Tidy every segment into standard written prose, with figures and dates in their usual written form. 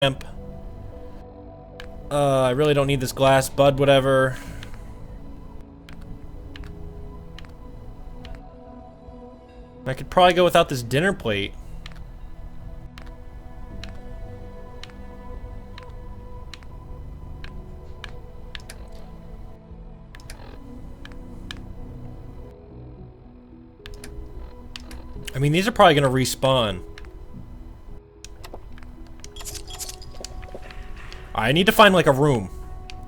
lamp. I really don't need this glass, bud, whatever. I could probably go without this dinner plate. I mean, these are probably gonna respawn. I need to find, like, a room.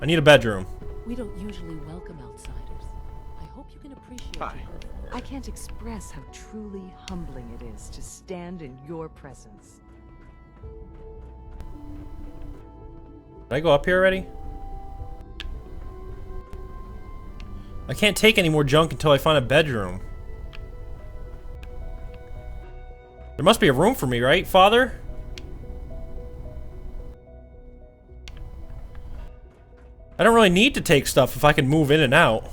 I need a bedroom. We don't usually welcome outsiders. I hope you can appreciate it. I can't express how truly humbling it is to stand in your presence. Did I go up here already? I can't take any more junk until I find a bedroom. There must be a room for me, right, Father? I don't really need to take stuff if I can move in and out.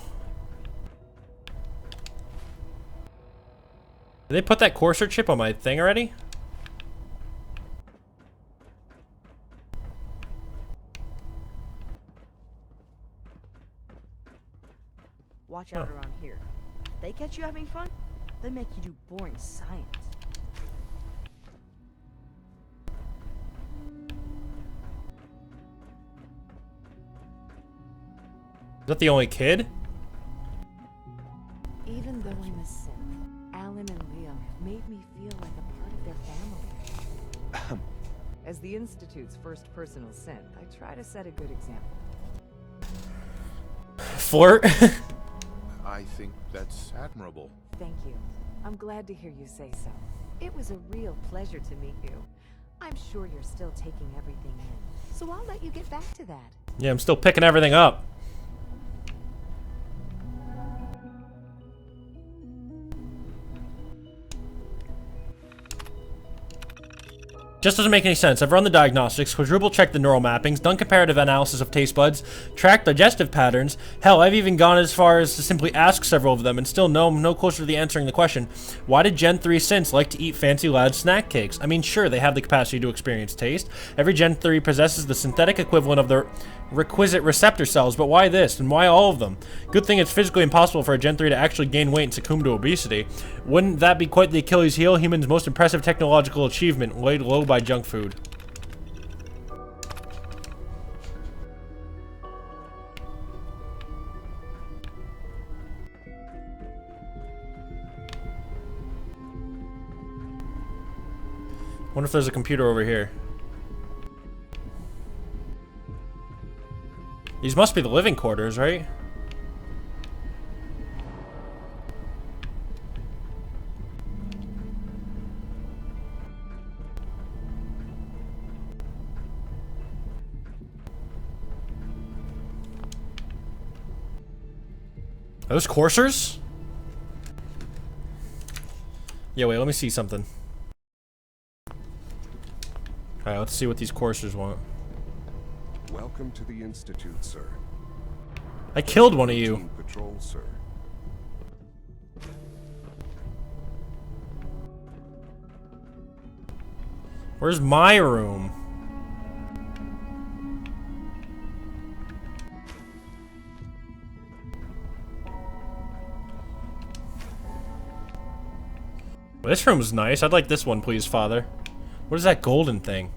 Did they put that Corsair chip on my thing already? Watch out around here. They catch you having fun, they make you do boring science. Is that the only kid? Even though I'm a synth, Alan and Liam have made me feel like a part of their family. As the Institute's first personal synth, I try to set a good example. Flirt? I think that's admirable. Thank you. I'm glad to hear you say so. It was a real pleasure to meet you. I'm sure you're still taking everything in, so I'll let you get back to that. Yeah, I'm still picking everything up. Just doesn't make any sense. I've run the diagnostics, quadruple checked the neural mappings, done comparative analysis of taste buds, tracked digestive patterns. Hell, I've even gone as far as to simply ask several of them and still no closer to the answering the question. Why did Gen 3 synths like to eat fancy loud snack cakes? I mean, sure, they have the capacity to experience taste. Every Gen 3 possesses the synthetic equivalent of their requisite receptor cells, but why this? And why all of them? Good thing it's physically impossible for a Gen 3 to actually gain weight and succumb to obesity. Wouldn't that be quite the Achilles heel? Humans' most impressive technological achievement, laid low by junk food. Wonder if there's a computer over here. These must be the living quarters, right? Are those coursers? Yeah, wait, let me see something. Alright, let's see what these coursers want. Welcome to the Institute, sir. I killed one of you. Routine patrol, sir. Where's my room? Well, this room's nice. I'd like this one, please, Father. What is that golden thing?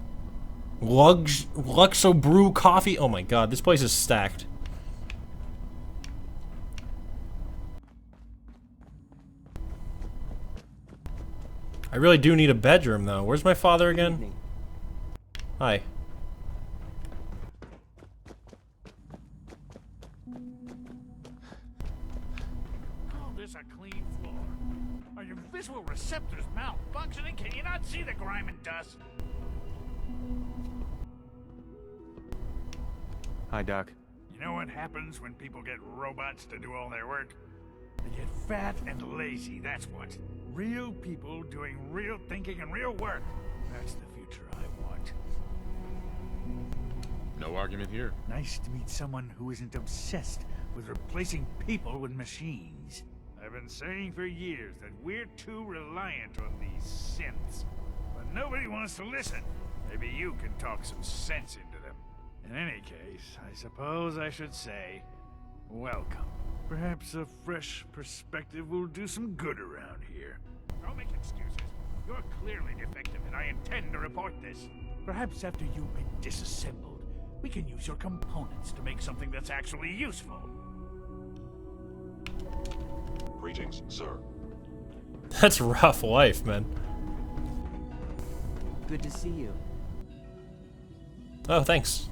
Luxo Brew Coffee? Oh my god, this place is stacked. I really do need a bedroom, though. Where's my father again? Hi. Call this a clean floor? Are your visual receptors malfunctioning? Can you not see the grime and dust? Hi, Doc. You know what happens when people get robots to do all their work? They get fat and lazy, that's what. Real people doing real thinking and real work. That's the future I want. No argument here. Nice to meet someone who isn't obsessed with replacing people with machines. I've been saying for years that we're too reliant on these synths. But nobody wants to listen. Maybe you can talk some sense into them. In any case, I suppose I should say, welcome. Perhaps a fresh perspective will do some good around here. Don't make excuses. You're clearly defective, and I intend to report this. Perhaps after you've been disassembled, we can use your components to make something that's actually useful. Greetings, sir. That's rough life, man. Good to see you. Oh, thanks.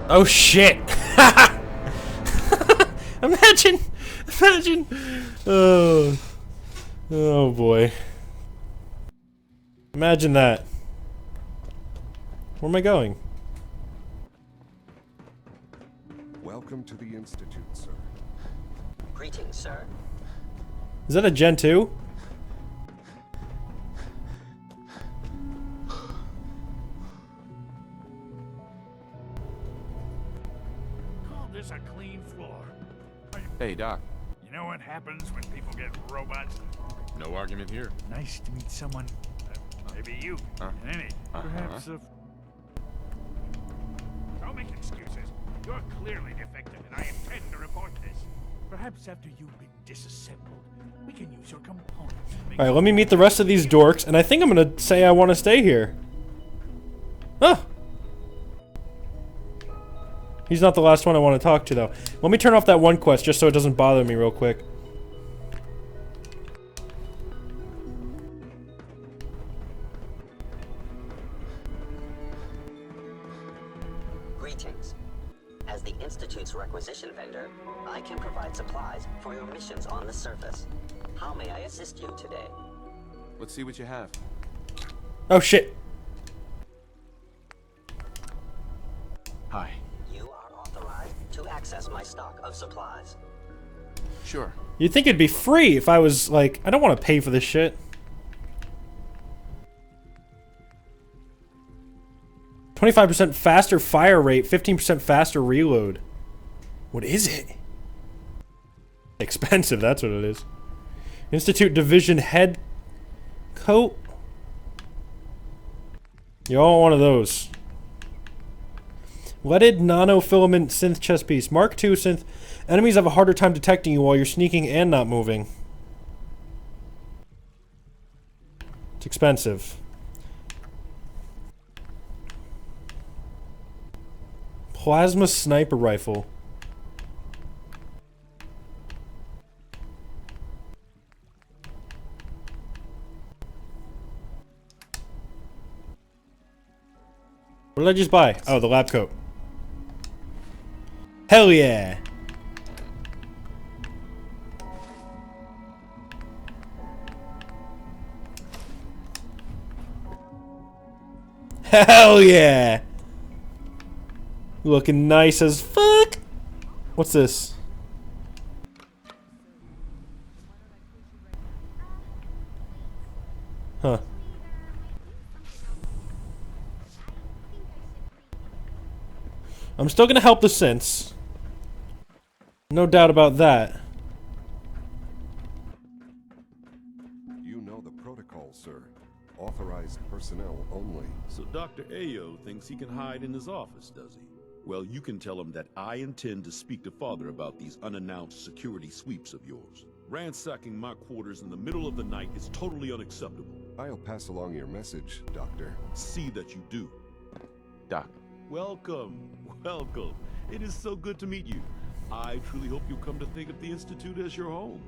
Oh shit! Imagine. Oh boy. Imagine that. Where am I going? Welcome to the Institute, sir. Greetings, sir. Is that a Gen 2? Call this a clean floor. Hey, Doc. You know what happens when people get robots? No argument here. Nice to meet someone. Maybe you. In any. Perhaps a. Don't make excuses. You're clearly defective, and I intend to report this. Perhaps after you've been disassembled, we can use your components. Alright, let me meet the rest of these dorks, and I think I'm gonna say I want to stay here. Oh! He's not the last one I want to talk to, though. Let me turn off that one quest, just so it doesn't bother me real quick. Greetings. As the Institute's Requisition Vendor, I can provide supplies for your missions on the surface. How may I assist you today? Let's see what you have. Oh shit! Hi. You are authorized to access my stock of supplies. Sure. You'd think it'd be free if I was like, I don't want to pay for this shit. 25% faster fire rate, 15% faster reload. What is it? Expensive, that's what it is. Institute Division Head Coat. You all want one of those. Leaded nanofilament synth chest piece. Mark II synth. Enemies have a harder time detecting you while you're sneaking and not moving. It's expensive. Plasma sniper rifle. What did I just buy? Oh, the lab coat. Hell yeah! Hell yeah! Looking nice as fuck! What's this? Huh. I'm still gonna help the synths. No doubt about that. You know the protocol, sir. Authorized personnel only. So Dr. Ayo thinks he can hide in his office, does he? Well, you can tell him that I intend to speak to Father about these unannounced security sweeps of yours. Ransacking my quarters in the middle of the night is totally unacceptable. I'll pass along your message, Doctor. See that you do. Doc. Welcome, welcome. It is so good to meet you. I truly hope you'll come to think of the Institute as your home.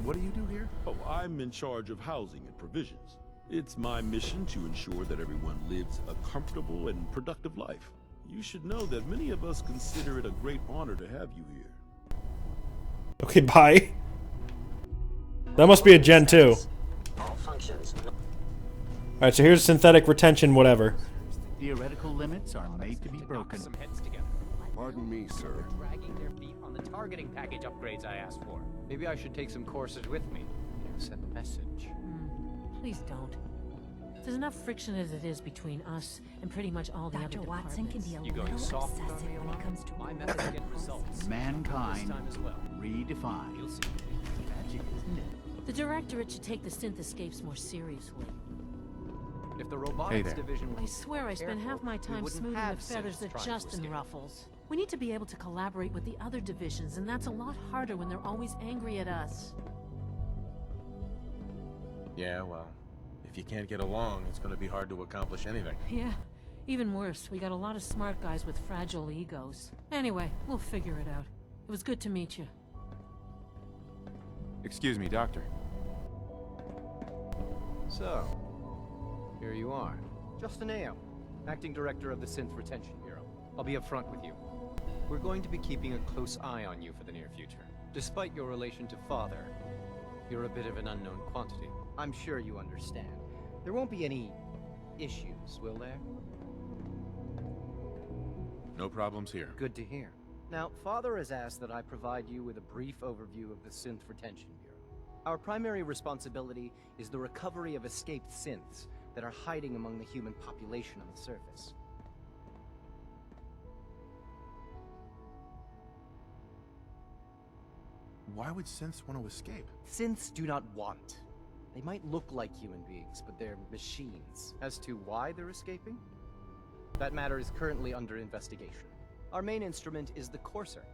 What do you do here? Oh, I'm in charge of housing and provisions. It's my mission to ensure that everyone lives a comfortable and productive life. You should know that many of us consider it a great honor to have you here. Okay, bye. That must be a Gen 2. All functions. Alright, so here's synthetic retention, whatever. Theoretical limits are made to be broken. Some heads together. Pardon me, sir. Dragging their feet on the targeting package upgrades I asked for. Maybe I should take some courses with me. Send a message. Please don't. There's enough friction as it is between us and pretty much all the other Dr. departments. Watson can be a You going little soft on obsessive me a when lot? it comes to My methods get results. Mankind This time as well. redefined. You'll see. The Directorate should take the synth escapes more seriously. If the robotics there. division I swear I spend half my time smoothing the feathers that Justin ruffles. We need to be able to collaborate with the other divisions, and that's a lot harder when they're always angry at us. Yeah, well, if you can't get along, it's gonna be hard to accomplish anything. Yeah, even worse, we got a lot of smart guys with fragile egos. Anyway, we'll figure it out. It was good to meet you. Excuse me, Doctor. So, here you are. Justin Ayo, Acting Director of the Synth Retention Bureau. I'll be upfront with you. We're going to be keeping a close eye on you for the near future. Despite your relation to Father, you're a bit of an unknown quantity. I'm sure you understand. There won't be any issues, will there? No problems here. Good to hear. Now, Father has asked that I provide you with a brief overview of the Synth Retention Bureau. Our primary responsibility is the recovery of escaped synths that are hiding among the human population on the surface. Why would synths want to escape? Synths do not want. They might look like human beings, but they're machines. As to why they're escaping? That matter is currently under investigation. Our main instrument is the Courser,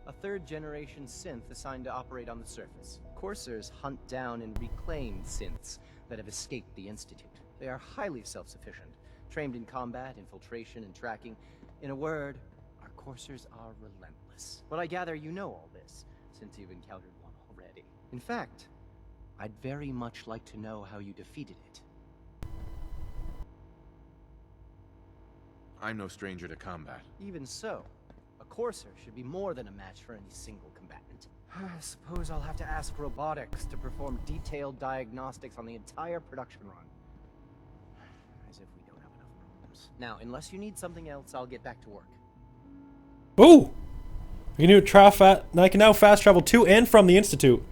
a third-generation synth assigned to operate on the surface. Coursers hunt down and reclaim synths that have escaped the Institute. They are highly self-sufficient, trained in combat, infiltration, and tracking. In a word, our Coursers are relentless. But I gather you know all this, since you've encountered one already. In fact, I'd very much like to know how you defeated it. I'm no stranger to combat. Even so, a Courser should be more than a match for any single combatant. I suppose I'll have to ask robotics to perform detailed diagnostics on the entire production run. As if we don't have enough problems. Now, unless you need something else, I'll get back to work. Ooh! I can now fast travel to and from the Institute.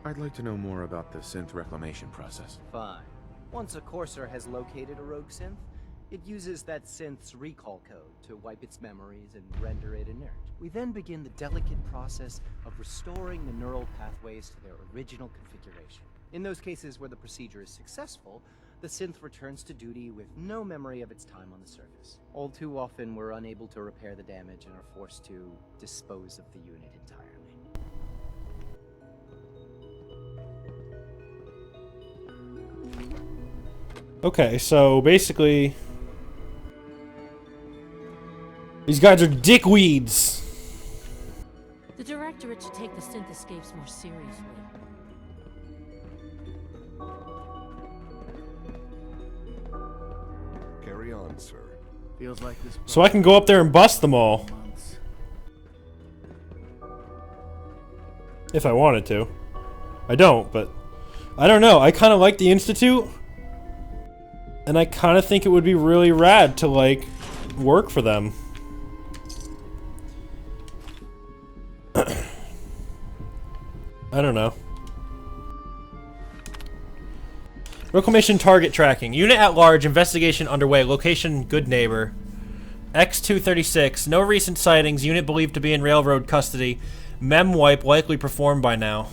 I'd like to know more about the synth reclamation process. Fine. Once a Courser has located a rogue synth, it uses that synth's recall code to wipe its memories and render it inert. We then begin the delicate process of restoring the neural pathways to their original configuration. In those cases where the procedure is successful, the synth returns to duty with no memory of its time on the surface. All too often, we're unable to repair the damage and are forced to dispose of the unit entirely. Okay, so basically, these guys are dickweeds. The Directorate should take the synth escapes more seriously. Carry on, sir. Feels like this. So I can go up there and bust them all. Months. If I wanted to. I don't, but I don't know. I kind of like the Institute. And I kind of think it would be really rad to, like, work for them. I don't know. Reclamation target tracking. Unit at large. Investigation underway. Location good neighbor. X-236. No recent sightings. Unit believed to be in railroad custody. Mem wipe likely performed by now.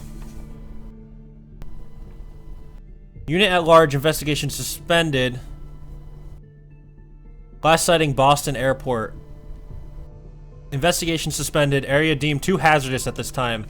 Unit at large. Investigation suspended. Last sighting Boston Airport. Investigation suspended. Area deemed too hazardous at this time.